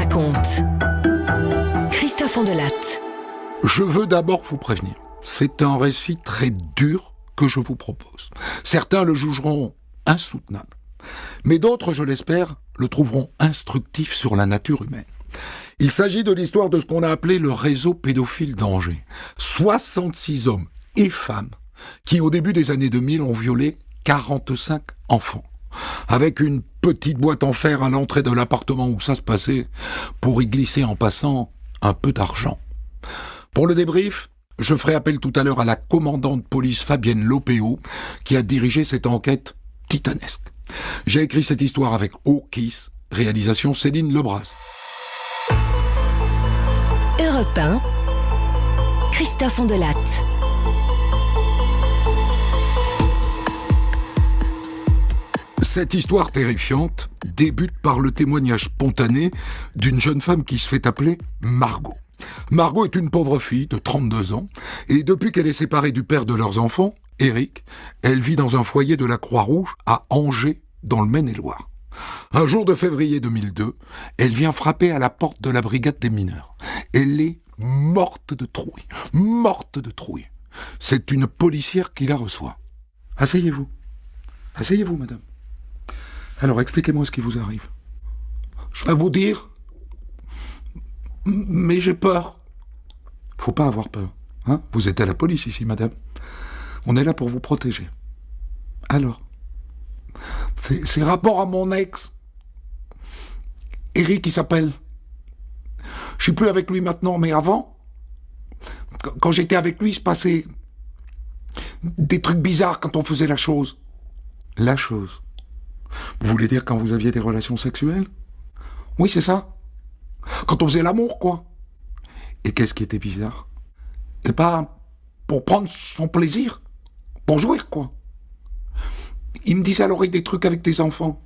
raconte. Christophe Ondelatte. Je veux d'abord vous prévenir. C'est un récit très dur que je vous propose. Certains le jugeront insoutenable. Mais d'autres, je l'espère, le trouveront instructif sur la nature humaine. Il s'agit de l'histoire de ce qu'on a appelé le réseau pédophile d'Angers. 66 hommes et femmes qui, au début des années 2000, ont violé 45 enfants. Avec une petite boîte en fer à l'entrée de l'appartement où ça se passait, pour y glisser en passant un peu d'argent. Pour le débrief, je ferai appel tout à l'heure à la commandante de police Fabienne Lopéo, qui a dirigé cette enquête titanesque. J'ai écrit cette histoire avec Kiss, réalisation Céline Lebras. Europe 1, Christophe Ondelatte. Cette histoire terrifiante débute par le témoignage spontané d'une jeune femme qui se fait appeler Margot. Margot est une pauvre fille de 32 ans et depuis qu'elle est séparée du père de leurs enfants, Eric, elle vit dans un foyer de la Croix-Rouge à Angers, dans le Maine-et-Loire. Un jour de février 2002, elle vient frapper à la porte de la brigade des mineurs. Elle est morte de trouille. Morte de trouille. C'est une policière qui la reçoit. Asseyez-vous. Asseyez-vous, madame. Alors, expliquez-moi ce qui vous arrive. Je vais vous dire, mais j'ai peur. Faut pas avoir peur. Hein ? Vous êtes à la police ici, madame. On est là pour vous protéger. Alors, c'est rapport à mon ex. Eric, il s'appelle. Je suis plus avec lui maintenant, mais avant, quand j'étais avec lui, il se passait des trucs bizarres quand on faisait la chose. La chose. Vous voulez dire quand vous aviez des relations sexuelles ? Oui, c'est ça. Quand on faisait l'amour, quoi. Et qu'est-ce qui était bizarre ? Eh ben, pour prendre son plaisir. Pour jouir, quoi. Il me disait à l'oreille des trucs avec des enfants.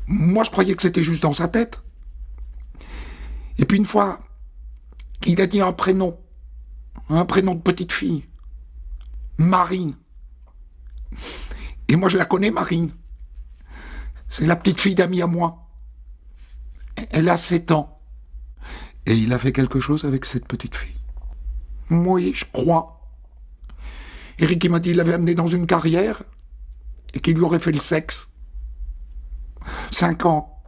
Moi, je croyais que c'était juste dans sa tête. Et puis une fois, il a dit un prénom de petite fille. Marine. Et moi, je la connais, Marine. C'est la petite fille d'amis à moi. Elle a 7 ans. Et il a fait quelque chose avec cette petite fille. Oui, je crois. Eric, il m'a dit qu'il l'avait amenée dans une carrière et qu'il lui aurait fait le sexe. 5 ans.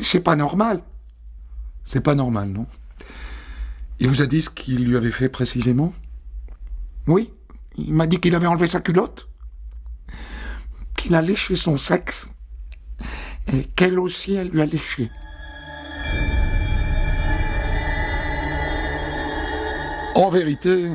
C'est pas normal. C'est pas normal, non ? Il vous a dit ce qu'il lui avait fait précisément ? Oui. Il m'a dit qu'il avait enlevé sa culotte, qu'il a léché son sexe, et qu'elle aussi, elle lui a léché. En vérité,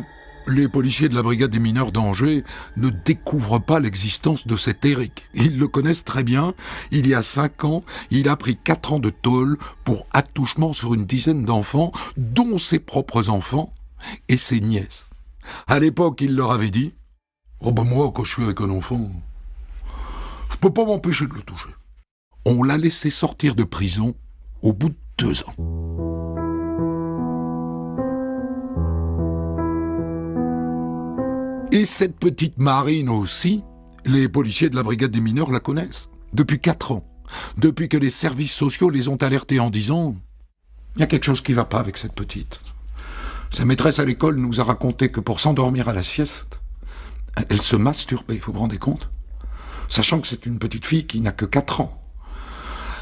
les policiers de la brigade des mineurs d'Angers ne découvrent pas l'existence de cet Eric. Ils le connaissent très bien. Il y a 5 ans, il a pris 4 ans de tôle pour attouchement sur une dizaine d'enfants, dont ses propres enfants et ses nièces. À l'époque, il leur avait dit « Oh ben moi, quand je suis avec un enfant, je peux pas m'empêcher de le toucher. » On l'a laissé sortir de prison au bout de 2 ans. Et cette petite Marine aussi, les policiers de la brigade des mineurs la connaissent. Depuis 4 ans. Depuis que les services sociaux les ont alertés en disant « Il y a quelque chose qui va pas avec cette petite. » Sa maîtresse à l'école nous a raconté que pour s'endormir à la sieste, elle se masturbait, vous vous rendez compte ? Sachant que c'est une petite fille qui n'a que 4 ans.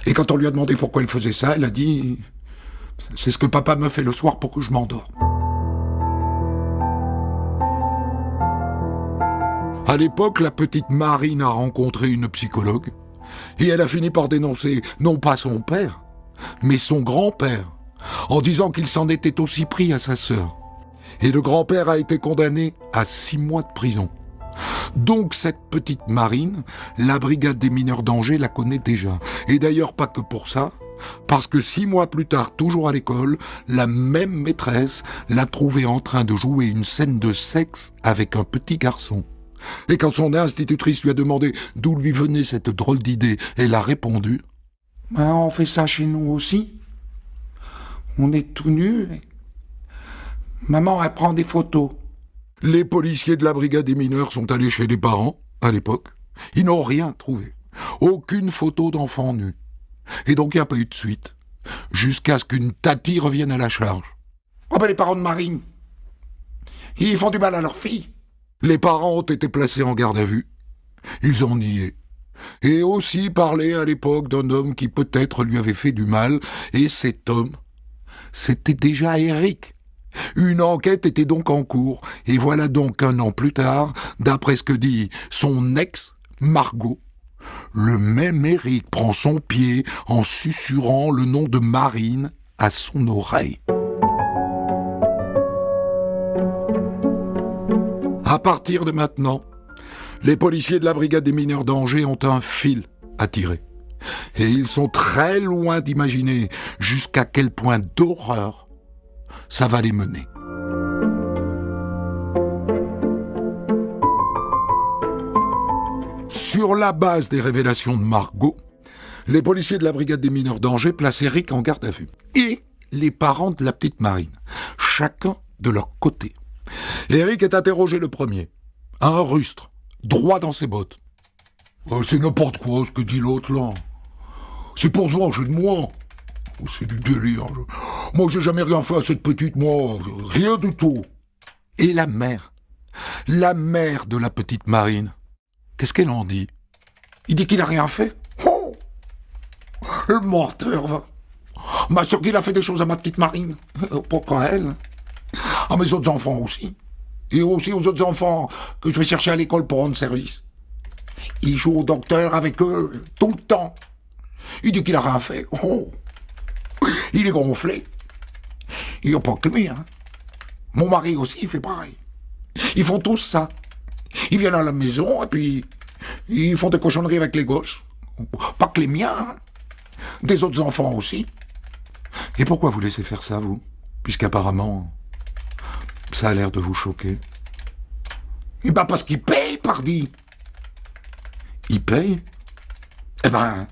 Et quand on lui a demandé pourquoi elle faisait ça, elle a dit « C'est ce que papa me fait le soir pour que je m'endorme. » À l'époque, la petite Marine a rencontré une psychologue et elle a fini par dénoncer non pas son père, mais son grand-père, en disant qu'il s'en était aussi pris à sa sœur. Et le grand-père a été condamné à 6 mois de prison. Donc cette petite Marine, la brigade des mineurs d'Angers la connaît déjà. Et d'ailleurs pas que pour ça, parce que 6 mois plus tard, toujours à l'école, la même maîtresse l'a trouvée en train de jouer une scène de sexe avec un petit garçon. Et quand son institutrice lui a demandé d'où lui venait cette drôle d'idée, elle a répondu « On fait ça chez nous aussi. On est tout nus. Maman, elle prend des photos. » Les policiers de la brigade des mineurs sont allés chez les parents, à l'époque. Ils n'ont rien trouvé. Aucune photo d'enfant nu. Et donc il n'y a pas eu de suite. Jusqu'à ce qu'une tati revienne à la charge. Oh ben les parents de Marine, ils font du mal à leur fille. Les parents ont été placés en garde à vue. Ils ont nié. Et aussi parlé à l'époque d'un homme qui peut-être lui avait fait du mal. Et cet homme, c'était déjà Eric. Une enquête était donc en cours. Et voilà donc 1 an plus tard, d'après ce que dit son ex, Margot, le même Eric prend son pied en susurrant le nom de Marine à son oreille. À partir de maintenant, les policiers de la brigade des mineurs d'Angers ont un fil à tirer. Et ils sont très loin d'imaginer jusqu'à quel point d'horreur ça va les mener. Sur la base des révélations de Margot, les policiers de la brigade des mineurs d'Angers placent Eric en garde à vue. Et les parents de la petite Marine, chacun de leur côté. Eric est interrogé le premier. Un rustre, droit dans ses bottes. Oh, c'est n'importe quoi ce que dit l'autre là. C'est pour se venger de moi. Oh, c'est du délire. Moi j'ai jamais rien fait à cette petite, moi. Rien du tout. Et la mère de la petite Marine, qu'est-ce qu'elle en dit? Il dit qu'il a rien fait. Oh, le menteur va. Ma soeur qu'il a fait des choses à ma petite Marine. Pourquoi elle? À mes autres enfants aussi. Et aussi aux autres enfants que je vais chercher à l'école pour rendre service. Il joue au docteur avec eux tout le temps. Il dit qu'il a rien fait. Oh, il est gonflé. Il n'y a pas que lui, hein. Mon mari aussi, il fait pareil. Ils font tous ça. Ils viennent à la maison et puis ils font des cochonneries avec les gosses. Pas que les miens, hein. Des autres enfants aussi. Et pourquoi vous laissez faire ça, vous? Puisqu'apparemment, ça a l'air de vous choquer. Eh ben parce qu'ils payent, pardi. Ils payent? Eh ben,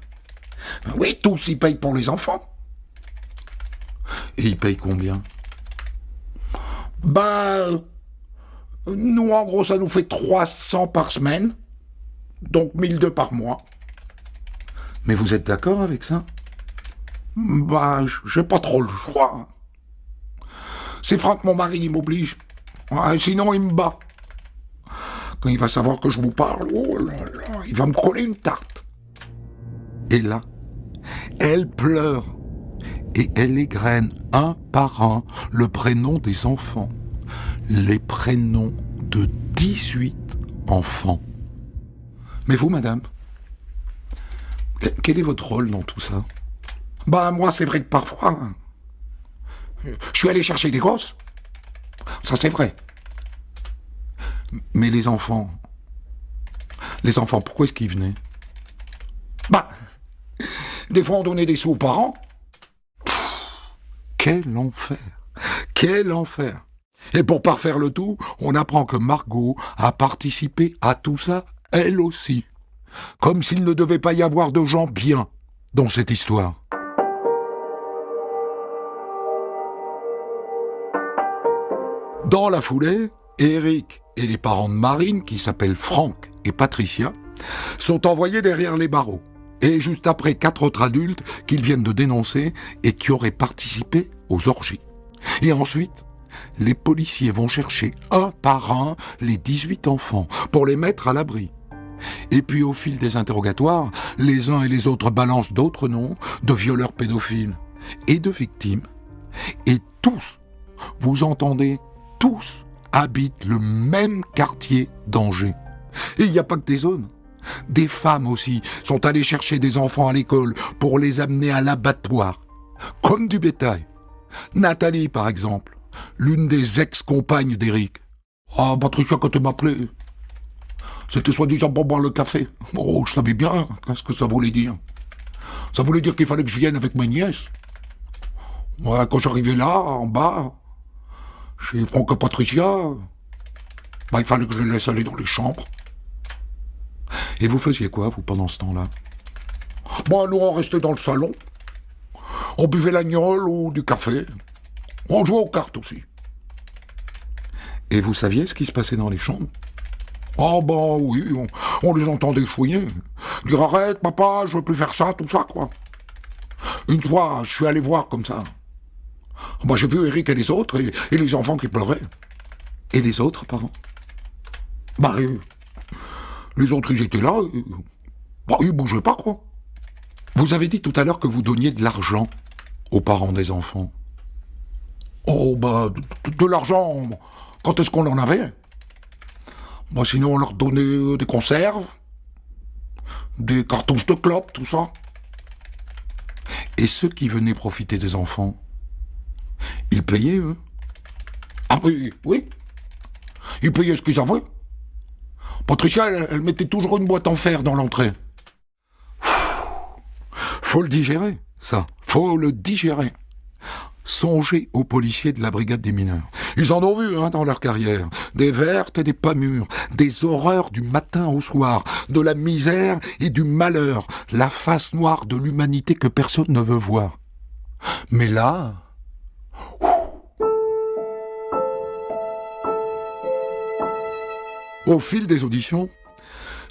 oui, tous ils payent pour les enfants. Et ils payent combien? Ben, nous en gros ça nous fait 300 par semaine, donc 1200 par mois. Mais vous êtes d'accord avec ça? Ben, j'ai pas trop le choix. C'est Franck, mon mari, il m'oblige. Ouais, sinon, il me bat. Quand il va savoir que je vous parle, oh là là, il va me coller une tarte. Et là, elle pleure. Et elle égrène un par un le prénom des enfants. Les prénoms de 18 enfants. Mais vous, madame, quel est votre rôle dans tout ça? Ben, moi, c'est vrai que parfois, je suis allé chercher des gosses. Ça, c'est vrai. Mais les enfants, pourquoi est-ce qu'ils venaient? Ben, des fois, on donnait des sous aux parents. Quel enfer! Quel enfer! Et pour parfaire le tout, on apprend que Margot a participé à tout ça, elle aussi. Comme s'il ne devait pas y avoir de gens bien dans cette histoire. Dans la foulée, Eric et les parents de Marine, qui s'appellent Franck et Patricia, sont envoyés derrière les barreaux. Et juste après 4 autres adultes qu'ils viennent de dénoncer et qui auraient participé aux orgies. Et ensuite, les policiers vont chercher un par un les 18 enfants pour les mettre à l'abri. Et puis au fil des interrogatoires, les uns et les autres balancent d'autres noms de violeurs pédophiles et de victimes. Et tous, vous entendez, tous habitent le même quartier d'Angers. Et il n'y a pas que des hommes. Des femmes aussi sont allées chercher des enfants à l'école pour les amener à l'abattoir, comme du bétail. Nathalie, par exemple, l'une des ex-compagnes d'Eric. Ah, Patricia, quand elle m'appelait, c'était soi-disant pour boire le café. Oh, je savais bien ce que ça voulait dire. Ça voulait dire qu'il fallait que je vienne avec ma nièce. Ouais, quand j'arrivais là, en bas, chez Franck et Patricia, bah, il fallait que je les laisse aller dans les chambres. Et vous faisiez quoi, vous, pendant ce temps-là? Bah, nous, on restait dans le salon. On buvait l'agnole ou du café. On jouait aux cartes aussi. Et vous saviez ce qui se passait dans les chambres? Ah bah oui, on les entendait chouiner. Dire arrête, papa, je veux plus faire ça, tout ça, quoi. Une fois, je suis allé voir comme ça. Moi, j'ai vu Eric et les autres, et les enfants qui pleuraient. Et les autres parents? Bah, les autres, ils étaient là. Bah, ils bougeaient pas, quoi. Vous avez dit tout à l'heure que vous donniez de l'argent aux parents des enfants. Oh, bah, de l'argent, quand est-ce qu'on en avait? Bah, sinon, on leur donnait des conserves, des cartouches de clopes, tout ça. Et ceux qui venaient profiter des enfants, ils payaient, eux? Ah oui. Ils payaient ce qu'ils avaient. Patricia, elle mettait toujours une boîte en fer dans l'entrée. Faut le digérer, ça. Faut le digérer. Songez aux policiers de la brigade des mineurs. Ils en ont vu, dans leur carrière. Des vertes et des pas mûres. Des horreurs du matin au soir. De la misère et du malheur. La face noire de l'humanité que personne ne veut voir. Mais là... Au fil des auditions,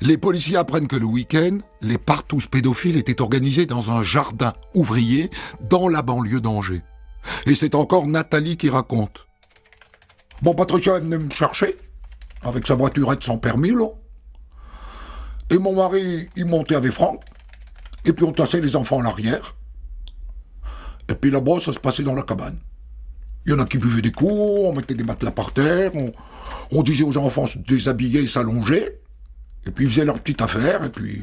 les policiers apprennent que le week-end, les partous pédophiles étaient organisés dans un jardin ouvrier dans la banlieue d'Angers. Et c'est encore Nathalie qui raconte. Bon, Patricia, elle venait me chercher, avec sa voiturette sans permis, là. Et mon mari, il montait avec Franck, et puis on tassait les enfants à l'arrière. Et puis là-bas, ça se passait dans la cabane. Il y en a qui buvaient des coups, on mettait des matelas par terre, on disait aux enfants de se déshabiller et s'allonger, et puis ils faisaient leur petite affaire, et puis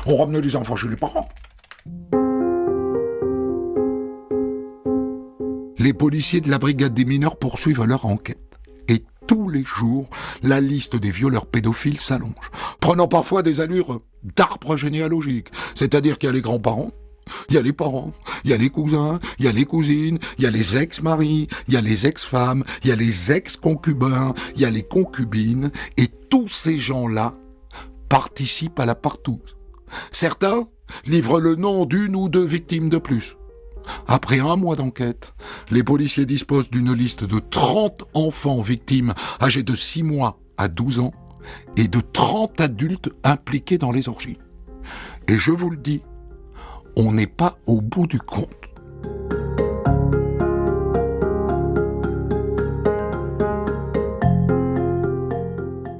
on ramenait les enfants chez les parents. Les policiers de la brigade des mineurs poursuivent leur enquête. Et tous les jours, la liste des violeurs pédophiles s'allonge, prenant parfois des allures d'arbre généalogique. C'est-à-dire qu'il y a les grands-parents, il y a les parents, il y a les cousins, il y a les cousines, il y a les ex-maris, il y a les ex-femmes, il y a les ex-concubins, il y a les concubines, et tous ces gens-là participent à la partouze. Certains livrent le nom d'une ou deux victimes de plus. Après 1 mois d'enquête, les policiers disposent d'une liste de 30 enfants victimes âgés de 6 mois à 12 ans et de 30 adultes impliqués dans les orgies. Et je vous le dis, on n'est pas au bout du compte.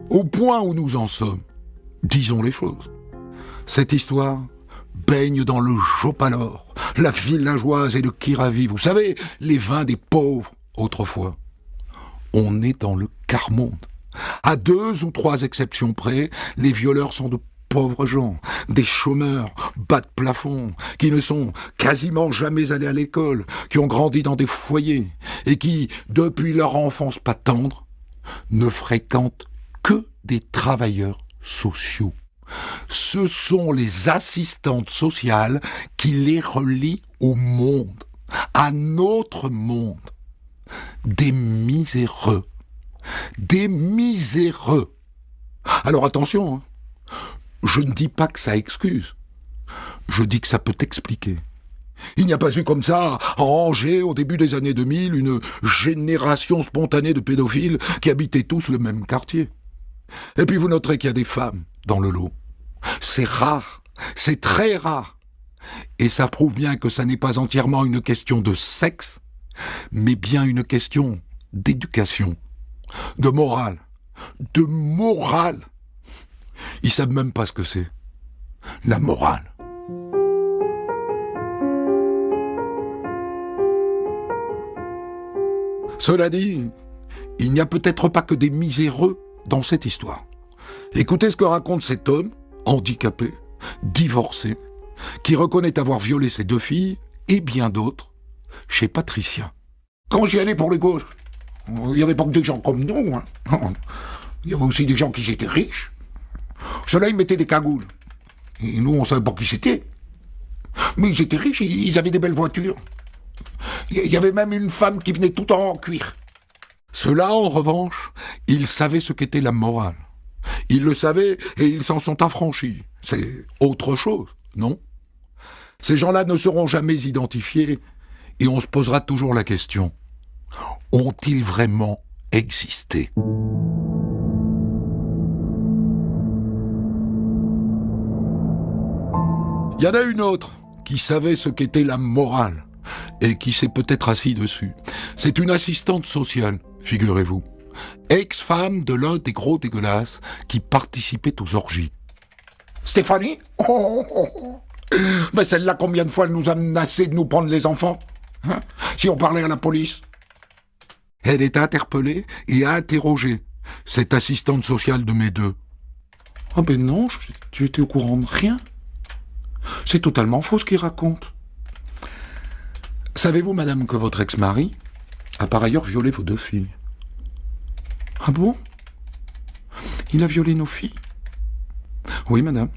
Au point où nous en sommes, disons les choses. Cette histoire baigne dans le Jopalor, la villageoise et le Kiravi, vous savez, les vins des pauvres autrefois. On est dans le quart-monde. À 2 ou 3 exceptions près, les violeurs sont de pauvres gens, des chômeurs, bas de plafond, qui ne sont quasiment jamais allés à l'école, qui ont grandi dans des foyers, et qui, depuis leur enfance pas tendre, ne fréquentent que des travailleurs sociaux. Ce sont les assistantes sociales qui les relient au monde, à notre monde. Des miséreux. Des miséreux. Alors attention, je ne dis pas que ça excuse. Je dis que ça peut expliquer. Il n'y a pas eu comme ça, à Angers, au début des années 2000, une génération spontanée de pédophiles qui habitaient tous le même quartier. Et puis vous noterez qu'il y a des femmes dans le lot. C'est rare, c'est très rare. Et ça prouve bien que ça n'est pas entièrement une question de sexe, mais bien une question d'éducation, de morale, de morale. Ils savent même pas ce que c'est, la morale. Cela dit, il n'y a peut-être pas que des miséreux dans cette histoire. Écoutez ce que raconte cet homme, handicapé, divorcé, qui reconnaît avoir violé ses 2 filles et bien d'autres chez Patricia. Quand j'y allais pour les gosses, il n'y avait pas que des gens comme nous. Il y avait aussi des gens qui étaient riches. Ceux-là, ils mettaient des cagoules. Et nous, on ne savait pas qui c'était. Mais ils étaient riches, ils avaient des belles voitures. Il y avait même une femme qui venait tout en cuir. Ceux-là, en revanche, ils savaient ce qu'était la morale. Ils le savaient et ils s'en sont affranchis. C'est autre chose, non? Ces gens-là ne seront jamais identifiés et on se posera toujours la question. Ont-ils vraiment existé? Il y en a une autre, qui savait ce qu'était la morale et qui s'est peut-être assis dessus. C'est une assistante sociale, figurez-vous. Ex-femme de l'un des gros dégueulasses qui participait aux orgies. Stéphanie? Mais celle-là, combien de fois elle nous a menacé de nous prendre les enfants? Hein? Si on parlait à la police? Elle est interpellée et interrogée, cette assistante sociale de mes deux. Ah ben non, tu étais au courant de rien. C'est totalement faux ce qu'il raconte. Savez-vous, madame, que votre ex-mari a par ailleurs violé vos 2 filles? Ah bon? Il a violé nos filles? Oui, madame.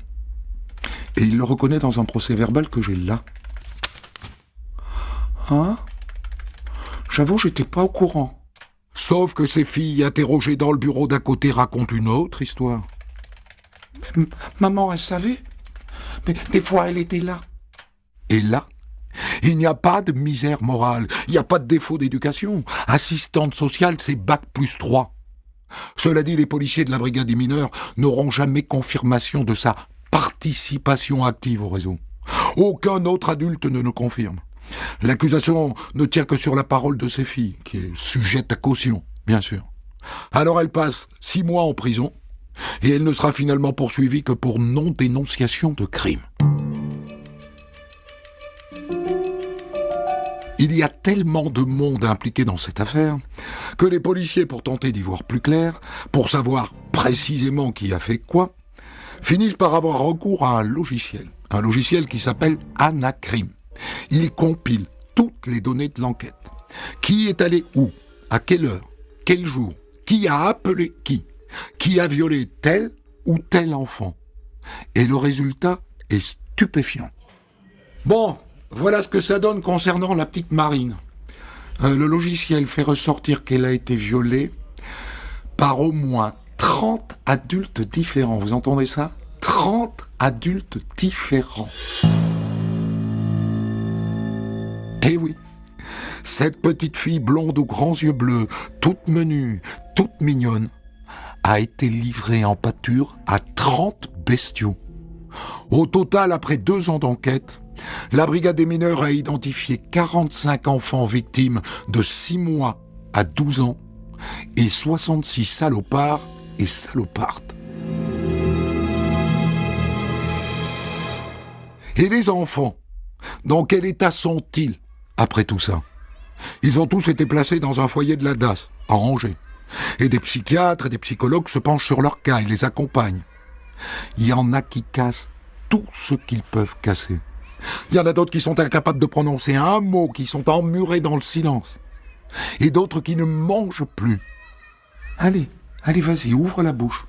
Et il le reconnaît dans un procès-verbal que j'ai là. Hein? J'avoue, j'étais pas au courant. Sauf que ces filles interrogées dans le bureau d'à côté racontent une autre histoire. Maman, elle savait? Mais des fois, elle était là. Et là, il n'y a pas de misère morale, il n'y a pas de défaut d'éducation. Assistante sociale, c'est bac+3. Cela dit, les policiers de la brigade des mineurs n'auront jamais confirmation de sa participation active au réseau. Aucun autre adulte ne le confirme. L'accusation ne tient que sur la parole de ses filles, qui est sujette à caution, bien sûr. Alors elle passe 6 mois en prison, et elle ne sera finalement poursuivie que pour non-dénonciation de crime. Il y a tellement de monde impliqué dans cette affaire que les policiers, pour tenter d'y voir plus clair, pour savoir précisément qui a fait quoi, finissent par avoir recours à un logiciel qui s'appelle Anacrim. Il compile toutes les données de l'enquête. Qui est allé où, à quelle heure, quel jour, qui a appelé qui a violé tel ou tel enfant. Et le résultat est stupéfiant. Bon, voilà ce que ça donne concernant la petite Marine. Le logiciel fait ressortir qu'elle a été violée par au moins 30 adultes différents. Vous entendez ça? 30 adultes différents. Eh oui, cette petite fille blonde aux grands yeux bleus, toute menue, toute mignonne, a été livrée en pâture à 30 bestiaux. Au total, après 2 ans d'enquête, la brigade des mineurs a identifié 45 enfants victimes de 6 mois à 12 ans et 66 salopards et salopardes. Et les enfants, dans quel état sont-ils après tout ça? Ils ont tous été placés dans un foyer de la DAS, à Angers. Et des psychiatres et des psychologues se penchent sur leur cas et les accompagnent. Il y en a qui cassent tout ce qu'ils peuvent casser. Il y en a d'autres qui sont incapables de prononcer un mot, qui sont emmurés dans le silence. Et d'autres qui ne mangent plus. Allez, vas-y, ouvre la bouche.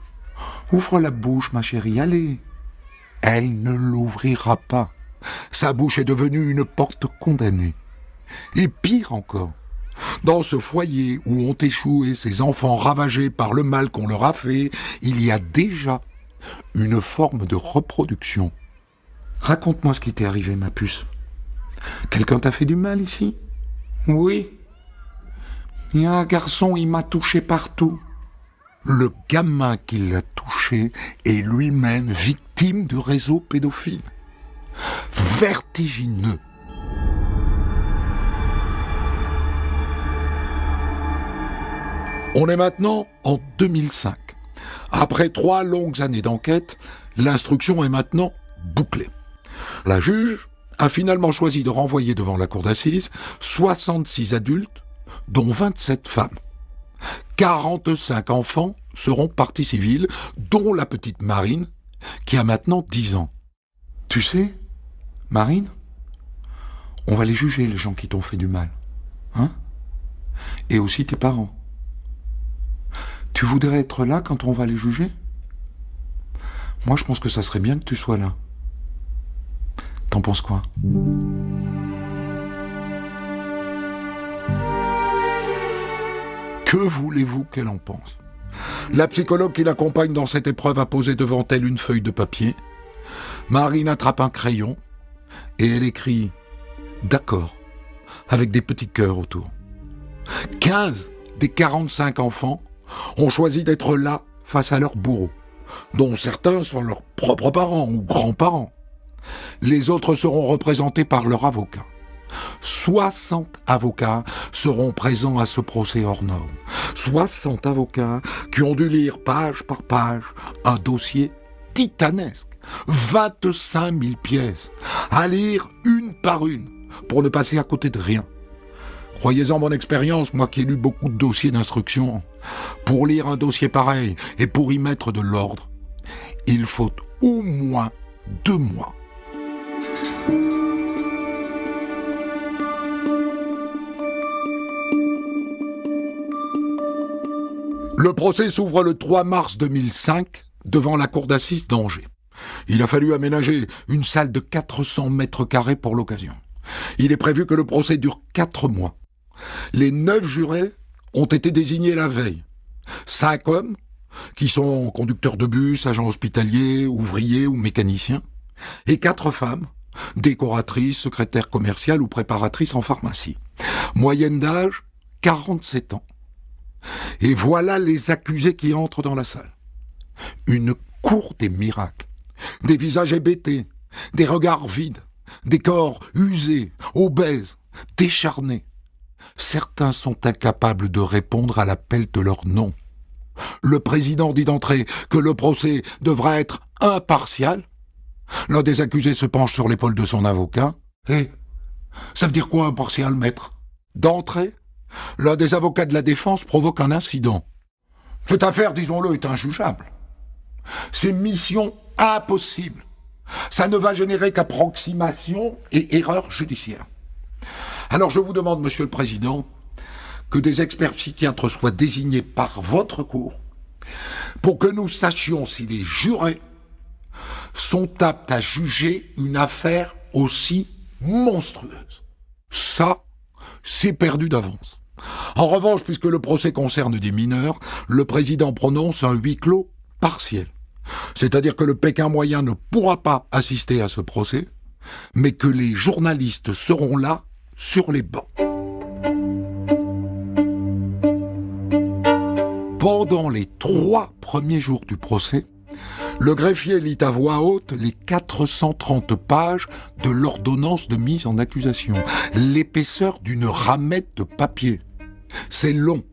Ouvre la bouche, ma chérie, allez. Elle ne l'ouvrira pas. Sa bouche est devenue une porte condamnée. Et pire encore, dans ce foyer où ont échoué ces enfants ravagés par le mal qu'on leur a fait, il y a déjà une forme de reproduction. Raconte-moi ce qui t'est arrivé, ma puce. Quelqu'un t'a fait du mal ici? Oui. Il y a un garçon, il m'a touché partout. Le gamin qui l'a touché est lui-même victime du réseau pédophile. Vertigineux. On est maintenant en 2005. Après 3 longues années d'enquête, l'instruction est maintenant bouclée. La juge a finalement choisi de renvoyer devant la cour d'assises 66 adultes, dont 27 femmes. 45 enfants seront partie civile, dont la petite Marine, qui a maintenant 10 ans. Tu sais, Marine, on va les juger, les gens qui t'ont fait du mal. Hein? Et aussi tes parents. Tu voudrais être là quand on va les juger? Moi, je pense que ça serait bien que tu sois là. T'en penses quoi? Que voulez-vous qu'elle en pense? La psychologue qui l'accompagne dans cette épreuve a posé devant elle une feuille de papier. Marine attrape un crayon et elle écrit « D'accord » avec des petits cœurs autour. 15 des 45 enfants ont choisi d'être là face à leurs bourreaux, dont certains sont leurs propres parents ou grands-parents. Les autres seront représentés par leur avocat. 60 avocats seront présents à ce procès hors norme. 60 avocats qui ont dû lire page par page un dossier titanesque. 25 000 pièces à lire une par une pour ne passer à côté de rien. Croyez-en mon expérience, moi qui ai lu beaucoup de dossiers d'instruction, pour lire un dossier pareil et pour y mettre de l'ordre, il faut au moins 2 mois. Le procès s'ouvre le 3 mars 2005 devant la cour d'assises d'Angers. Il a fallu aménager une salle de 400 mètres carrés pour l'occasion. Il est prévu que le procès dure 4 mois. Les 9 jurés ont été désignés la veille. 5 hommes, qui sont conducteurs de bus, agents hospitaliers, ouvriers ou mécaniciens, et 4 femmes, décoratrices, secrétaires commerciales ou préparatrices en pharmacie. Moyenne d'âge, 47 ans. Et voilà les accusés qui entrent dans la salle. Une cour des miracles. Des visages hébétés, des regards vides, des corps usés, obèses, décharnés. Certains sont incapables de répondre à l'appel de leur nom. Le président dit d'entrée que le procès devra être impartial. L'un des accusés se penche sur l'épaule de son avocat. « Eh, ça veut dire quoi impartial, maître ?» D'entrée, l'un des avocats de la défense provoque un incident. Cette affaire, disons-le, est injugeable. C'est mission impossible. Ça ne va générer qu'approximation et erreur judiciaire. Alors je vous demande, Monsieur le Président, que des experts psychiatres soient désignés par votre cour pour que nous sachions si les jurés sont aptes à juger une affaire aussi monstrueuse. Ça, c'est perdu d'avance. En revanche, puisque le procès concerne des mineurs, le président prononce un huis clos partiel. C'est-à-dire que le Pékin moyen ne pourra pas assister à ce procès, mais que les journalistes seront là sur les bancs. Pendant les 3 premiers jours du procès, le greffier lit à voix haute les 430 pages de l'ordonnance de mise en accusation, l'épaisseur d'une ramette de papier. C'est long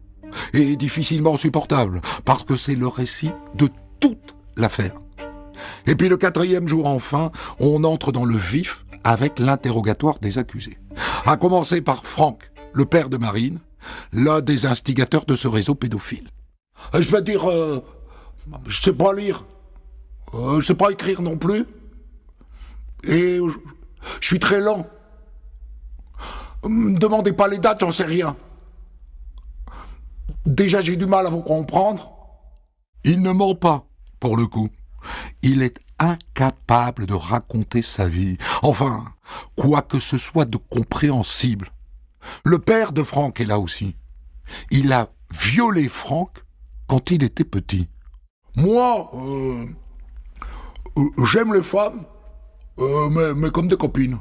et difficilement supportable, parce que c'est le récit de toute l'affaire. Et puis le 4e jour enfin, on entre dans le vif avec l'interrogatoire des accusés. À commencer par Franck, le père de Marine, l'un des instigateurs de ce réseau pédophile. Je vais dire, je sais pas lire, je sais pas écrire non plus, et je suis très lent. Me demandez pas les dates, j'en sais rien. Déjà j'ai du mal à vous comprendre. Il ne ment pas, pour le coup. Il est incapable de raconter sa vie. Enfin, quoi que ce soit de compréhensible. Le père de Franck est là aussi. Il a violé Franck quand il était petit. Moi, j'aime les femmes, mais comme des copines.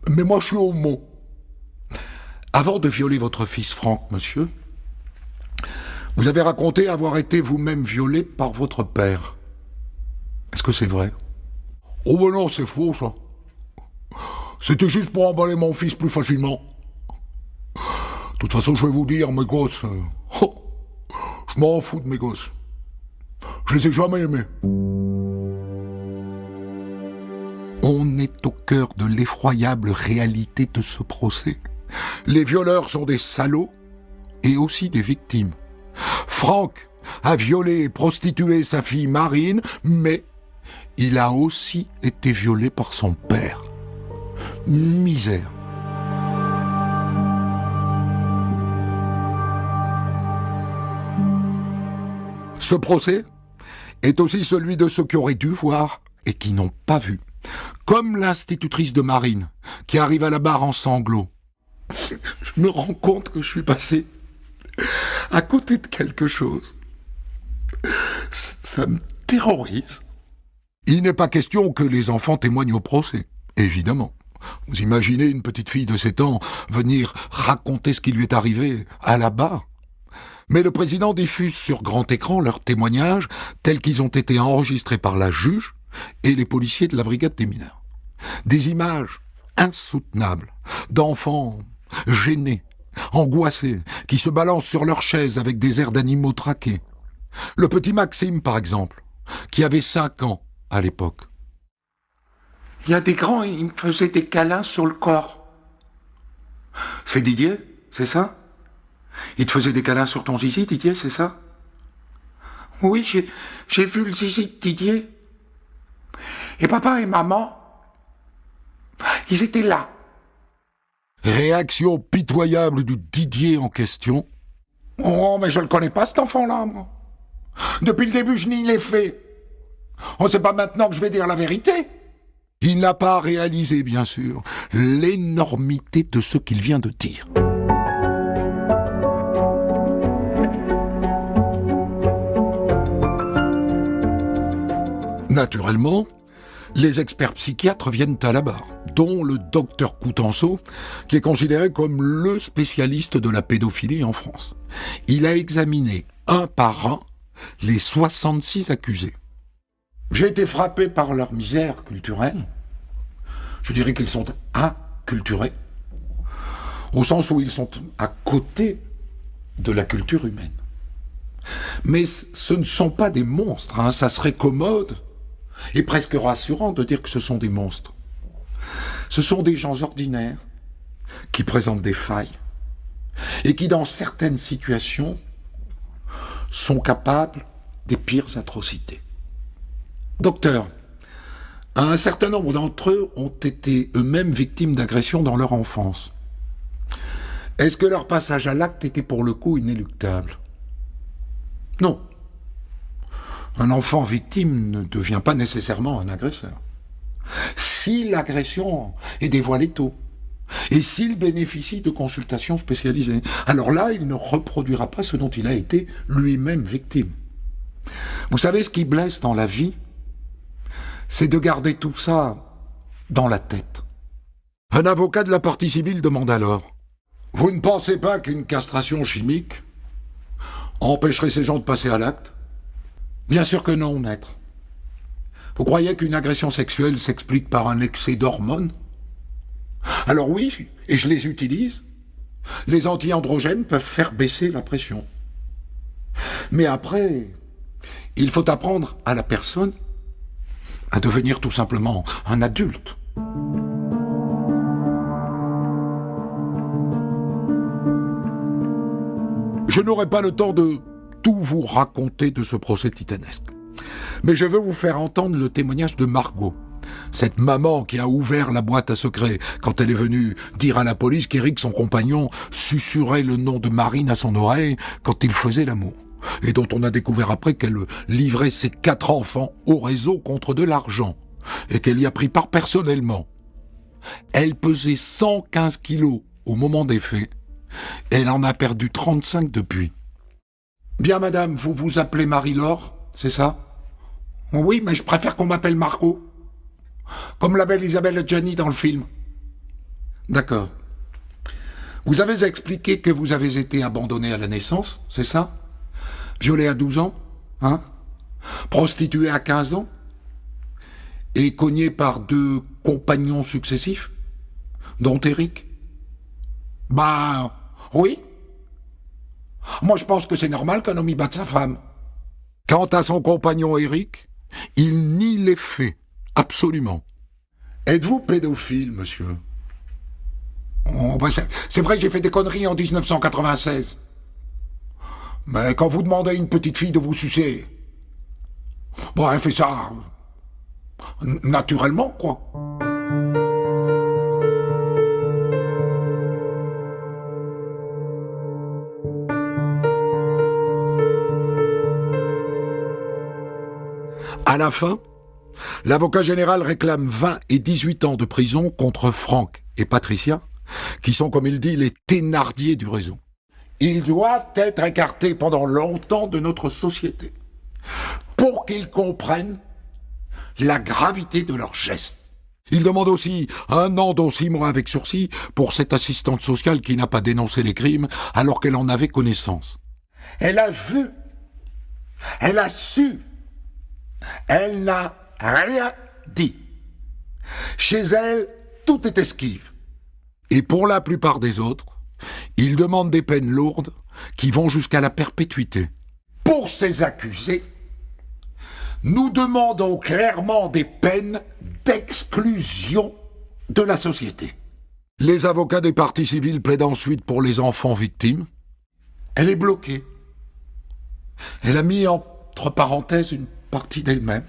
Mais moi, je suis homo. Avant de violer votre fils Franck, monsieur, vous avez raconté avoir été vous-même violé par votre père. Est-ce que c'est vrai? Oh ben non, c'est faux, ça. C'était juste pour emballer mon fils plus facilement. De toute façon, je vais vous dire, mes gosses... je m'en fous de mes gosses. Je les ai jamais aimés. On est au cœur de l'effroyable réalité de ce procès. Les violeurs sont des salauds et aussi des victimes. Franck a violé et prostitué sa fille Marine, mais il a aussi été violé par son père. Misère. Ce procès est aussi celui de ceux qui auraient dû voir et qui n'ont pas vu. Comme l'institutrice de Marine, qui arrive à la barre en sanglots. Je me rends compte que je suis passé à côté de quelque chose. Ça me terrorise. Il n'est pas question que les enfants témoignent au procès, évidemment. Vous imaginez une petite fille de 7 ans venir raconter ce qui lui est arrivé à la barre? Mais le président diffuse sur grand écran leurs témoignages tels qu'ils ont été enregistrés par la juge et les policiers de la brigade des mineurs. Des images insoutenables d'enfants gênés, angoissés, qui se balancent sur leurs chaises avec des airs d'animaux traqués. Le petit Maxime, par exemple, qui avait 5 ans à l'époque. Il y a des grands, ils me faisaient des câlins sur le corps. C'est Didier, c'est ça? Il te faisait des câlins sur ton zizi, Didier, c'est ça? Oui, j'ai vu le zizi de Didier. Et papa et maman, ils étaient là. Réaction pitoyable du Didier en question. Oh, mais je le connais pas, cet enfant-là, moi. Depuis le début, je n'y l'ai fait. Oh, c'est pas maintenant que je vais dire la vérité. Il n'a pas réalisé, bien sûr, l'énormité de ce qu'il vient de dire. Naturellement, les experts psychiatres viennent à la barre, dont le docteur Coutenceau, qui est considéré comme le spécialiste de la pédophilie en France. Il a examiné un par un les 66 accusés. J'ai été frappé par leur misère culturelle. Je dirais qu'ils sont acculturés, au sens où ils sont à côté de la culture humaine. Mais ce ne sont pas des monstres, hein. Ça serait commode et presque rassurant de dire que ce sont des monstres. Ce sont des gens ordinaires qui présentent des failles et qui, dans certaines situations, sont capables des pires atrocités. Docteur, un certain nombre d'entre eux ont été eux-mêmes victimes d'agressions dans leur enfance. Est-ce que leur passage à l'acte était pour le coup inéluctable? Non. Un enfant victime ne devient pas nécessairement un agresseur. Si l'agression est dévoilée tôt, et s'il bénéficie de consultations spécialisées, alors là, il ne reproduira pas ce dont il a été lui-même victime. Vous savez, ce qui blesse dans la vie, c'est de garder tout ça dans la tête. Un avocat de la partie civile demande alors « Vous ne pensez pas qu'une castration chimique empêcherait ces gens de passer à l'acte ?» Bien sûr que non, maître. Vous croyez qu'une agression sexuelle s'explique par un excès d'hormones? Alors oui, et je les utilise. Les anti-androgènes peuvent faire baisser la pression. Mais après, il faut apprendre à la personne à devenir tout simplement un adulte. Je n'aurai pas le temps de tout vous raconter de ce procès titanesque. Mais je veux vous faire entendre le témoignage de Margot, cette maman qui a ouvert la boîte à secrets quand elle est venue dire à la police qu'Éric, son compagnon, susurrait le nom de Marine à son oreille quand ils faisaient l'amour, et dont on a découvert après qu'elle livrait ses 4 enfants au réseau contre de l'argent, et qu'elle y a pris part personnellement. Elle pesait 115 kilos au moment des faits, et elle en a perdu 35 depuis. Bien, madame, vous vous appelez Marie-Laure, c'est ça? Oui, mais je préfère qu'on m'appelle Margot. Comme la belle Isabelle Adjani dans le film. D'accord. Vous avez expliqué que vous avez été abandonné à la naissance, c'est ça? Violé à 12 ans, hein? Prostitué à 15 ans? Et cogné par 2 compagnons successifs, dont Éric? Bah, oui. Moi, je pense que c'est normal qu'un homme y batte sa femme. Quant à son compagnon Éric, il nie les faits, absolument. Êtes-vous pédophile, monsieur? Oh, ben c'est vrai que j'ai fait des conneries en 1996. Mais quand vous demandez à une petite fille de vous sucer, bon, elle fait ça naturellement, quoi. À la fin, l'avocat général réclame 20 et 18 ans de prison contre Franck et Patricia, qui sont, comme il dit, les Thénardier du réseau. Ils doivent être écartés pendant longtemps de notre société, pour qu'ils comprennent la gravité de leurs gestes. Il demande aussi 1 an dont 6 mois avec sursis pour cette assistante sociale qui n'a pas dénoncé les crimes alors qu'elle en avait connaissance. Elle a vu, elle a su, elle n'a rien dit. Chez elle, tout est esquive. Et pour la plupart des autres, ils demandent des peines lourdes qui vont jusqu'à la perpétuité. Pour ces accusés, nous demandons clairement des peines d'exclusion de la société. Les avocats des parties civiles plaident ensuite pour les enfants victimes. Elle est bloquée. Elle a mis entre parenthèses une partie d'elle-même.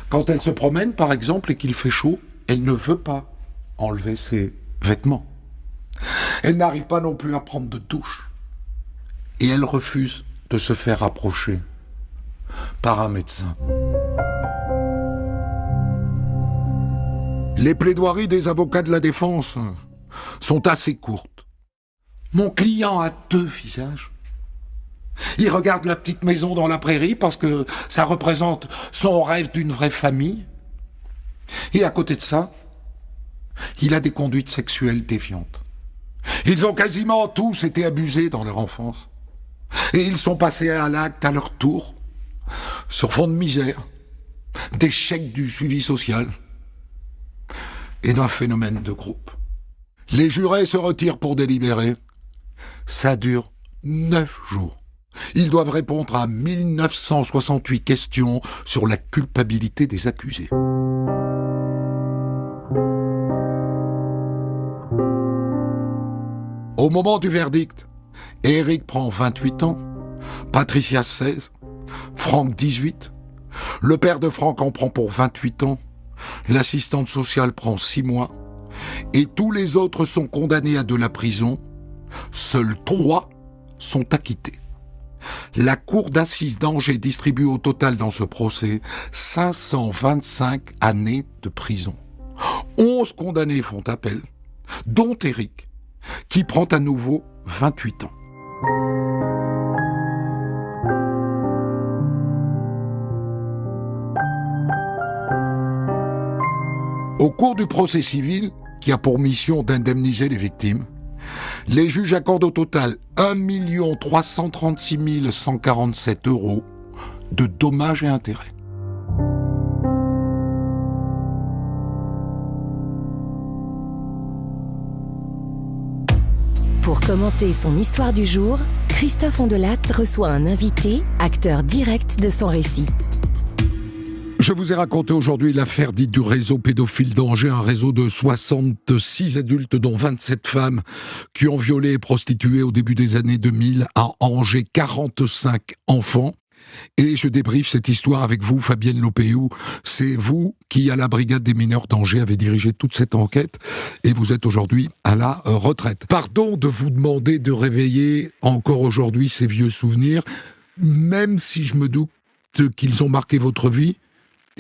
Quand elle se promène, par exemple, et qu'il fait chaud, elle ne veut pas enlever ses vêtements. Elle n'arrive pas non plus à prendre de douche. Et elle refuse de se faire approcher par un médecin. Les plaidoiries des avocats de la défense sont assez courtes. Mon client a deux visages. Il regarde la petite maison dans la prairie parce que ça représente son rêve d'une vraie famille. Et à côté de ça, il a des conduites sexuelles déviantes. Ils ont quasiment tous été abusés dans leur enfance. Et ils sont passés à l'acte à leur tour, sur fond de misère, d'échec du suivi social et d'un phénomène de groupe. Les jurés se retirent pour délibérer. Ça dure 9 jours. Ils doivent répondre à 1968 questions sur la culpabilité des accusés. Au moment du verdict, Éric prend 28 ans, Patricia 16, Franck 18, le père de Franck en prend pour 28 ans, l'assistante sociale prend 6 mois, et tous les autres sont condamnés à de la prison. Seuls 3 sont acquittés. La cour d'assises d'Angers distribue au total dans ce procès 525 années de prison. 11 condamnés font appel, dont Éric, qui prend à nouveau 28 ans. Au cours du procès civil, qui a pour mission d'indemniser les victimes, les juges accordent au total 1 336 147 € de dommages et intérêts. Pour commenter son histoire du jour, Christophe Ondelatte reçoit un invité, acteur direct de son récit. Je vous ai raconté aujourd'hui l'affaire dite du réseau pédophile d'Angers, un réseau de 66 adultes dont 27 femmes qui ont violé et prostitué au début des années 2000 à Angers 45 enfants. Et je débriefe cette histoire avec vous, Fabienne Lopéou. C'est vous qui, à la brigade des mineurs d'Angers, avez dirigé toute cette enquête et vous êtes aujourd'hui à la retraite. Pardon de vous demander de réveiller encore aujourd'hui ces vieux souvenirs, même si je me doute qu'ils ont marqué votre vie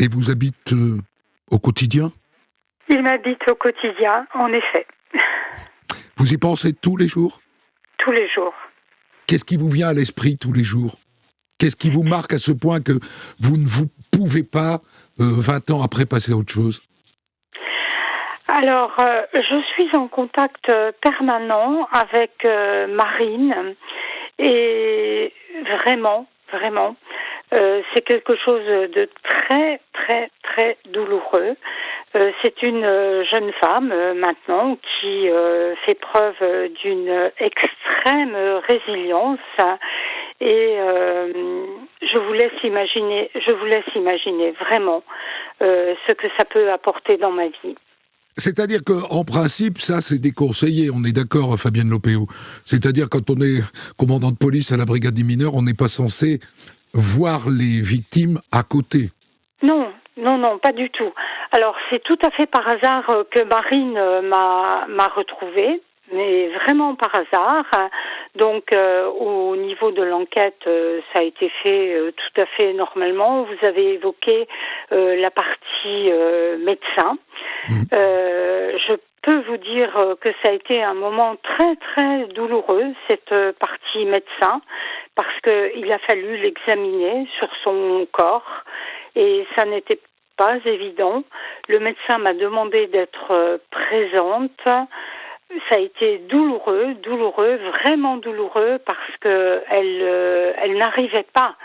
et vous habitent au quotidien. Il m'habite au quotidien, en effet. Vous y pensez tous les jours ? Tous les jours. Qu'est-ce qui vous vient à l'esprit tous les jours ? Qu'est-ce qui vous marque à ce point que vous ne vous pouvez pas, 20 ans après, passer à autre chose ? Alors, je suis en contact permanent avec Marine et vraiment, c'est quelque chose de très, très, très douloureux. C'est une jeune femme maintenant qui fait preuve d'une extrême résilience et je vous laisse imaginer vraiment ce que ça peut apporter dans ma vie. C'est-à-dire qu'en principe, ça c'est déconseillé, on est d'accord, Fabienne Lopéou. C'est-à-dire quand on est commandant de police à la brigade des mineurs, on n'est pas censé voir les victimes à côté. Non, pas du tout. Alors c'est tout à fait par hasard que Marine m'a retrouvée, mais vraiment par hasard. Donc au niveau de l'enquête, ça a été fait tout à fait normalement. Vous avez évoqué la partie médecin. Je peux vous dire que ça a été un moment très très douloureux, cette partie médecin, parce qu'il a fallu l'examiner sur son corps et ça n'était pas évident. Le médecin m'a demandé d'être présente. Ça a été douloureux, vraiment douloureux, parce que elle n'arrivait pas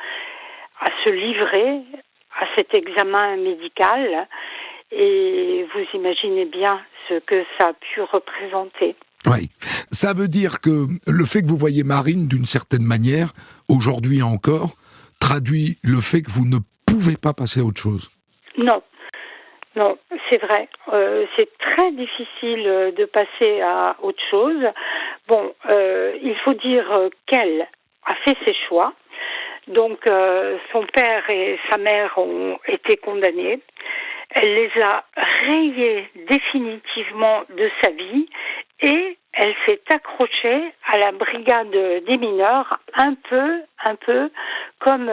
à se livrer à cet examen médical et vous imaginez bien ce que ça a pu représenter. Oui. Ça veut dire que le fait que vous voyez Marine d'une certaine manière, aujourd'hui encore, traduit le fait que vous ne pouvez pas passer à autre chose. Non, non, c'est vrai. C'est très difficile de passer à autre chose. Bon, il faut dire qu'elle a fait ses choix. Donc, son père et sa mère ont été condamnés. Elle les a rayés définitivement de sa vie et elle s'est accrochée à la brigade des mineurs un peu comme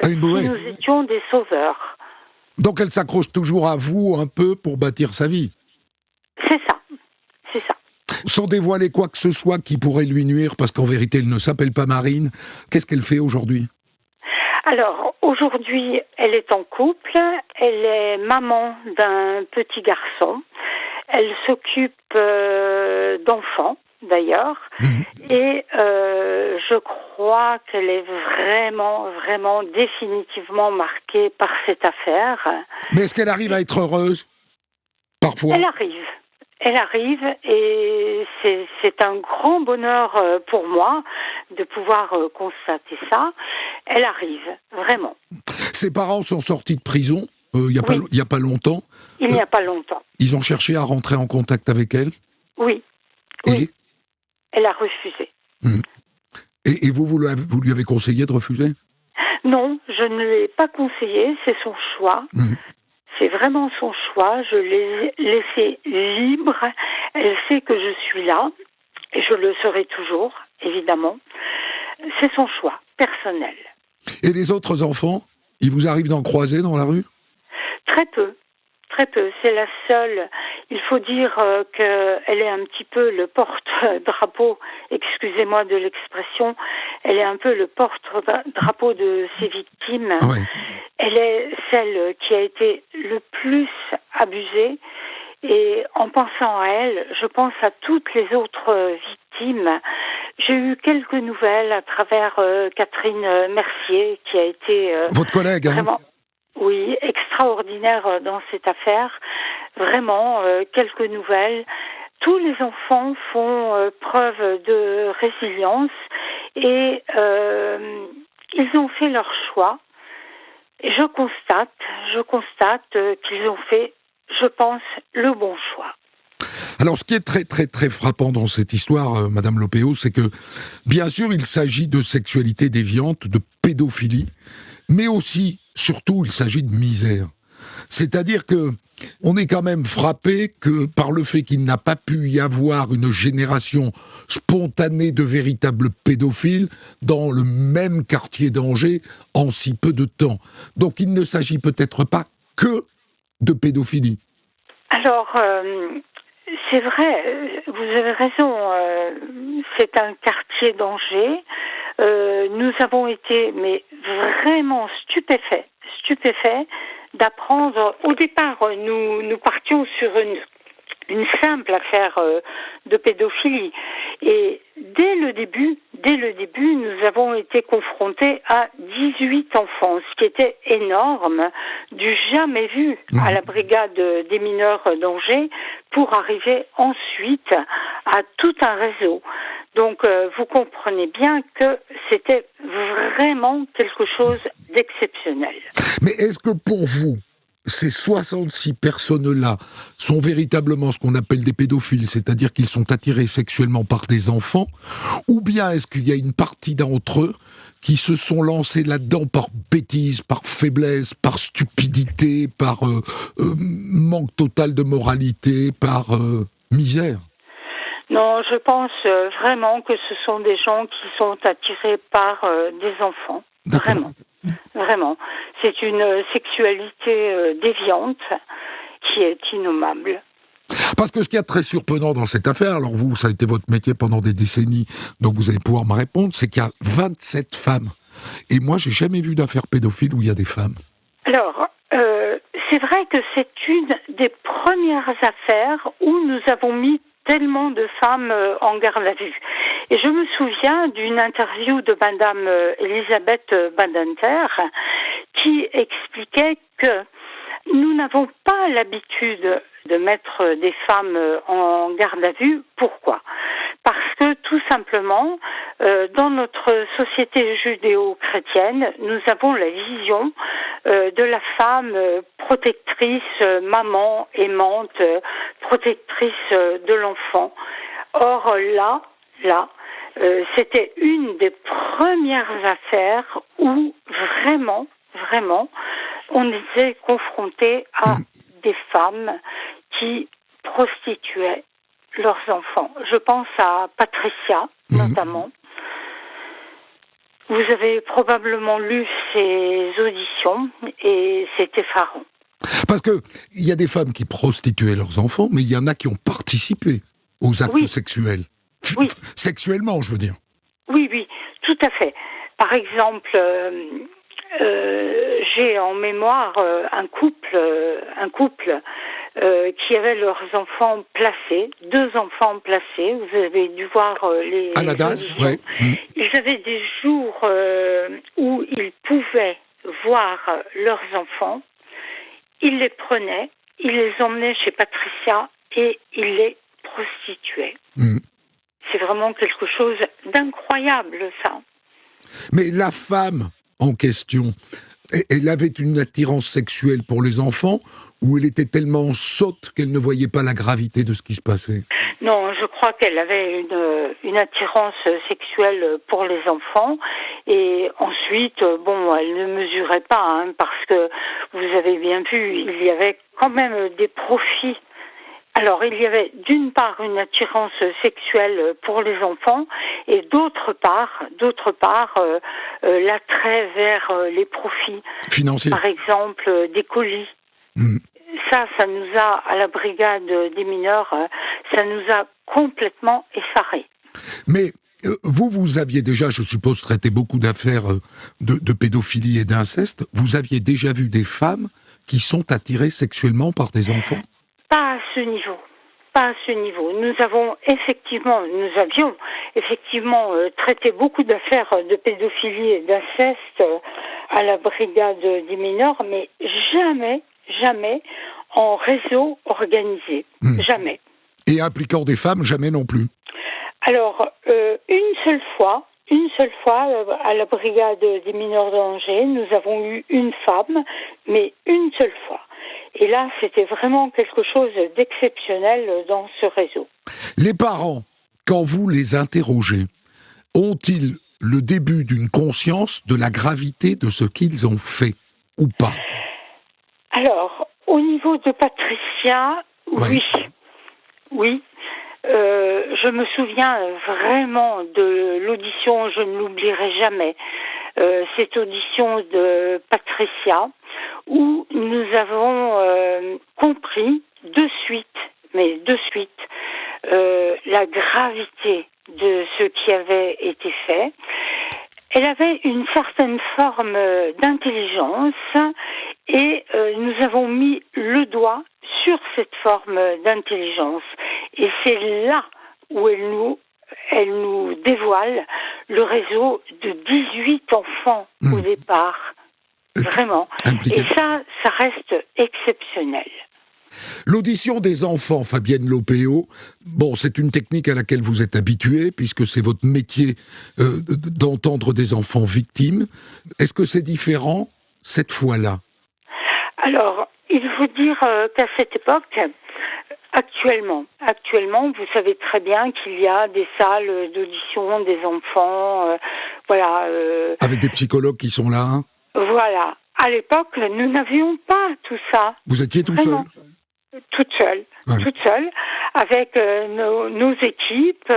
si nous étions des sauveurs. Donc elle s'accroche toujours à vous un peu pour bâtir sa vie. C'est ça, c'est ça. Sans dévoiler quoi que ce soit qui pourrait lui nuire, parce qu'en vérité elle ne s'appelle pas Marine, qu'est-ce qu'elle fait aujourd'hui ? Alors, aujourd'hui, elle est en couple, elle est maman d'un petit garçon, elle s'occupe d'enfants, d'ailleurs, et je crois qu'elle est vraiment définitivement marquée par cette affaire. Mais est-ce qu'elle arrive à être heureuse ? Parfois. Elle arrive et c'est un grand bonheur pour moi de pouvoir constater ça. Elle arrive, vraiment. Ses parents sont sortis de prison il y a pas longtemps. Il n'y a pas longtemps. Ils ont cherché à rentrer en contact avec elle ? Oui. Et elle a refusé. Et vous lui avez conseillé de refuser ? Non, je ne lui ai pas conseillé, c'est son choix. C'est vraiment son choix, je l'ai laissée libre. Elle sait que je suis là, et je le serai toujours, évidemment. C'est son choix, personnel. Et les autres enfants, il vous arrive d'en croiser dans la rue ? Très peu. C'est la seule. Il faut dire qu'elle est un petit peu le porte-drapeau, excusez-moi de l'expression, elle est un peu le porte-drapeau de ses victimes. Ouais. Elle est celle qui a été le plus abusée. Et en pensant à elle, je pense à toutes les autres victimes. J'ai eu quelques nouvelles à travers Catherine Mercier, qui a été votre collègue, vraiment, oui, extraordinaire dans cette affaire. Vraiment, quelques nouvelles. Tous les enfants font preuve de résilience et ils ont fait leur choix. Et je constate qu'ils ont fait, je pense, le bon choix. Alors, ce qui est très frappant dans cette histoire, Madame Lopéo, c'est que, bien sûr, il s'agit de sexualité déviante, de pédophilie, mais aussi, surtout, il s'agit de misère. C'est-à-dire que on est quand même frappé que par le fait qu'il n'a pas pu y avoir une génération spontanée de véritables pédophiles dans le même quartier d'Angers en si peu de temps. Donc il ne s'agit peut-être pas que de pédophilie. Alors, c'est vrai, vous avez raison, c'est un quartier d'Angers. Nous avons été vraiment stupéfaits d'apprendre. Au départ, nous partions sur une simple affaire de pédophilie. Et dès le début, nous avons été confrontés à 18 enfants, ce qui était énorme, du jamais vu à la brigade des mineurs d'Angers, pour arriver ensuite à tout un réseau. Donc, vous comprenez bien que c'était vraiment quelque chose d'exceptionnel. Mais est-ce que pour vous, ces 66 personnes-là sont véritablement ce qu'on appelle des pédophiles, c'est-à-dire qu'ils sont attirés sexuellement par des enfants, ou bien est-ce qu'il y a une partie d'entre eux qui se sont lancés là-dedans par bêtise, par faiblesse, par stupidité, par manque total de moralité, par misère ? Non, je pense vraiment que ce sont des gens qui sont attirés par des enfants. D'accord. Vraiment. C'est une sexualité déviante qui est innommable. Parce que ce qu'il y a de très surprenant dans cette affaire, alors vous, ça a été votre métier pendant des décennies, donc vous allez pouvoir me répondre, c'est qu'il y a 27 femmes. Et moi, j'ai jamais vu d'affaire pédophile où il y a des femmes. Alors, c'est vrai que c'est une des premières affaires où nous avons mis tellement de femmes en garde à vue. Et je me souviens d'une interview de Madame Elisabeth Badinter qui expliquait que nous n'avons pas l'habitude de mettre des femmes en garde à vue. Pourquoi ? Parce que tout simplement, dans notre société judéo-chrétienne, nous avons la vision de la femme protectrice, maman, aimante, protectrice de l'enfant. Or là, c'était une des premières affaires où vraiment, on était confronté à des femmes qui prostituaient leurs enfants. Je pense à Patricia, notamment. Vous avez probablement lu ses auditions et c'est effarant. Parce que il y a des femmes qui prostituaient leurs enfants, mais il y en a qui ont participé aux actes sexuels. Oui. Sexuellement, je veux dire. Oui, tout à fait. Par exemple, j'ai en mémoire un couple qui avait leurs enfants placés, 2 enfants placés. Vous avez dû voir les Anadas, auditions. Ils avaient des jours où ils pouvaient voir leurs enfants. Ils les prenaient, ils les emmenaient chez Patricia et ils les prostituaient. C'est vraiment quelque chose d'incroyable, ça. Mais la femme en question, elle avait une attirance sexuelle pour les enfants ou elle était tellement sotte qu'elle ne voyait pas la gravité de ce qui se passait ? Non, je crois qu'elle avait une attirance sexuelle pour les enfants et ensuite, elle ne mesurait pas, parce que vous avez bien vu, il y avait quand même des profits. Alors, il y avait d'une part une attirance sexuelle pour les enfants et d'autre part, l'attrait vers les profits. Financiers. Par exemple, des colis. Ça nous a, à la brigade des mineurs, ça nous a complètement effarés. Mais vous aviez déjà, je suppose, traité beaucoup d'affaires de pédophilie et d'inceste. Vous aviez déjà vu des femmes qui sont attirées sexuellement par des enfants ? Pas à ce niveau. Nous avions effectivement traité beaucoup d'affaires de pédophilie et d'inceste à la brigade des mineurs, mais jamais en réseau organisé. Jamais. Et impliquant des femmes, jamais non plus. Alors, une seule fois, à la brigade des mineurs d'Angers, nous avons eu une femme, mais une seule fois. Et là, c'était vraiment quelque chose d'exceptionnel dans ce réseau. Les parents, quand vous les interrogez, ont-ils le début d'une conscience de la gravité de ce qu'ils ont fait, ou pas ? Alors, au niveau de Patricia, oui. Je me souviens vraiment de l'audition, je ne l'oublierai jamais, cette audition de Patricia, où nous avons compris de suite, la gravité de ce qui avait été fait. Elle avait une certaine forme d'intelligence et nous avons mis le doigt sur cette forme d'intelligence. Et c'est là où elle nous dévoile le réseau de 18 enfants au départ. Vraiment. Et ça reste exceptionnel. L'audition des enfants, Fabienne Lopéo, c'est une technique à laquelle vous êtes habituée, puisque c'est votre métier d'entendre des enfants victimes. Est-ce que c'est différent cette fois-là ? Alors, il faut dire qu'à cette époque, actuellement, vous savez très bien qu'il y a des salles d'audition des enfants, avec des psychologues qui sont là, hein ? Voilà. À l'époque, nous n'avions pas tout ça. Vous étiez tout seul ? Toute seule, avec nos équipes.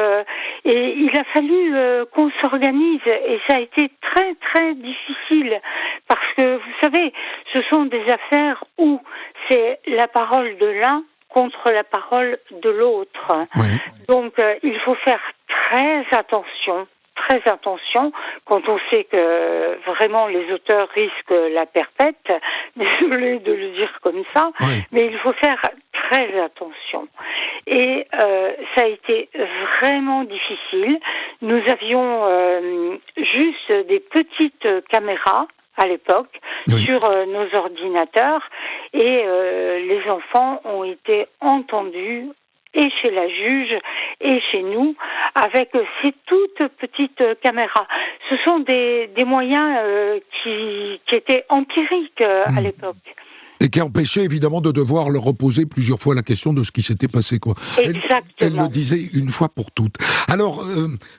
Et il a fallu qu'on s'organise. Et ça a été très, très difficile. Parce que, vous savez, ce sont des affaires où c'est la parole de l'un contre la parole de l'autre. Oui. Donc, il faut faire très attention quand on sait que vraiment les auteurs risquent la perpète. Désolée de le dire comme ça, mais il faut faire très attention. Et ça a été vraiment difficile. Nous avions juste des petites caméras à l'époque sur nos ordinateurs et les enfants ont été entendus et chez la juge et chez nous avec ces toutes petites caméras. Ce sont des moyens qui étaient empiriques à l'époque. Et qui empêchait évidemment de devoir leur reposer plusieurs fois la question de ce qui s'était passé, quoi. Exactement. Elle le disait une fois pour toutes. Alors,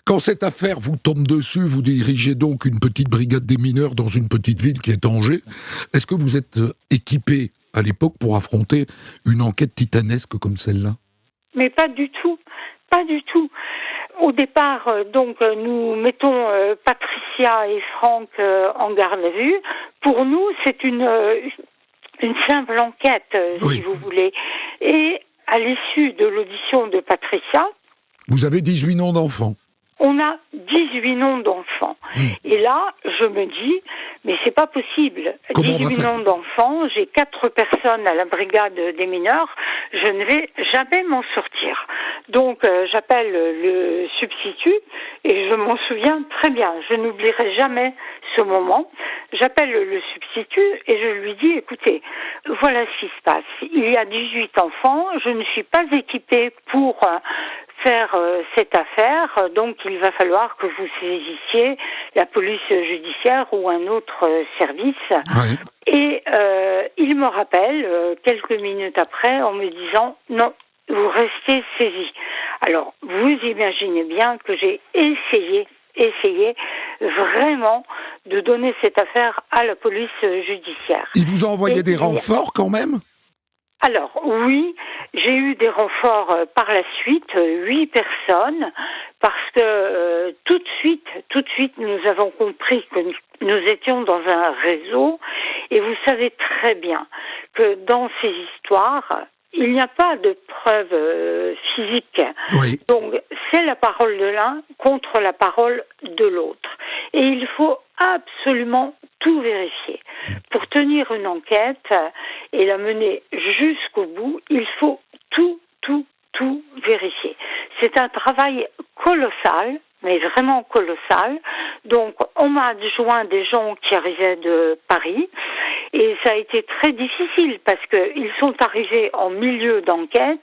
quand cette affaire vous tombe dessus, vous dirigez donc une petite brigade des mineurs dans une petite ville qui est Angers. Est-ce que vous êtes équipé à l'époque pour affronter une enquête titanesque comme celle-là ? Mais pas du tout. Pas du tout. Au départ, donc, nous mettons Patricia et Franck en garde à vue. Pour nous, c'est une simple enquête, si vous voulez. Et à l'issue de l'audition de Patricia... Vous avez 18 noms d'enfants. On a 18 noms d'enfants. Et là, je me dis, mais c'est pas possible. Comment 18 noms d'enfants, j'ai 4 personnes à la brigade des mineurs, je ne vais jamais m'en sortir. Donc, j'appelle le substitut, et je m'en souviens très bien. Je n'oublierai jamais ce moment. J'appelle le substitut, et je lui dis, écoutez, voilà ce qui se passe. Il y a 18 enfants, je ne suis pas équipée pour faire cette affaire, donc il va falloir que vous saisissiez la police judiciaire ou un autre service. Ouais. Et il me rappelle quelques minutes après en me disant non, vous restez saisi. Alors vous imaginez bien que j'ai essayé vraiment de donner cette affaire à la police judiciaire. Il vous a envoyé des renforts quand même ? Alors, oui, j'ai eu des renforts par la suite, 8 personnes, parce que tout de suite, nous avons compris que nous étions dans un réseau, et vous savez très bien que dans ces histoires, il n'y a pas de preuves physiques. Oui. Donc, c'est la parole de l'un contre la parole de l'autre. Et il faut absolument tout vérifier. Pour tenir une enquête et la mener jusqu'au bout, il faut tout vérifier. C'est un travail colossal, mais vraiment colossal. Donc, on m'a adjoint des gens qui arrivaient de Paris. Et ça a été très difficile parce qu'ils sont arrivés en milieu d'enquête.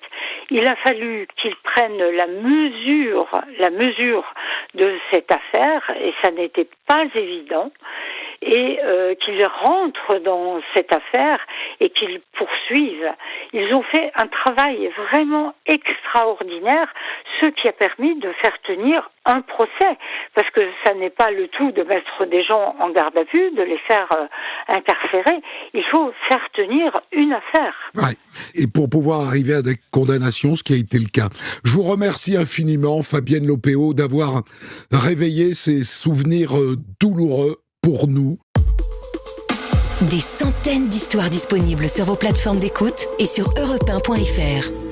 Il a fallu qu'ils prennent la mesure de cette affaire et ça n'était pas évident. Et qu'ils rentrent dans cette affaire et qu'ils poursuivent. Ils ont fait un travail vraiment extraordinaire, ce qui a permis de faire tenir un procès. Parce que ça n'est pas le tout de mettre des gens en garde à vue, de les faire incarcérer. Il faut faire tenir une affaire. Ouais. Et pour pouvoir arriver à des condamnations, ce qui a été le cas. Je vous remercie infiniment, Fabienne Lopéo, d'avoir réveillé ces souvenirs douloureux pour nous. Des centaines d'histoires disponibles sur vos plateformes d'écoute et sur europe1.fr.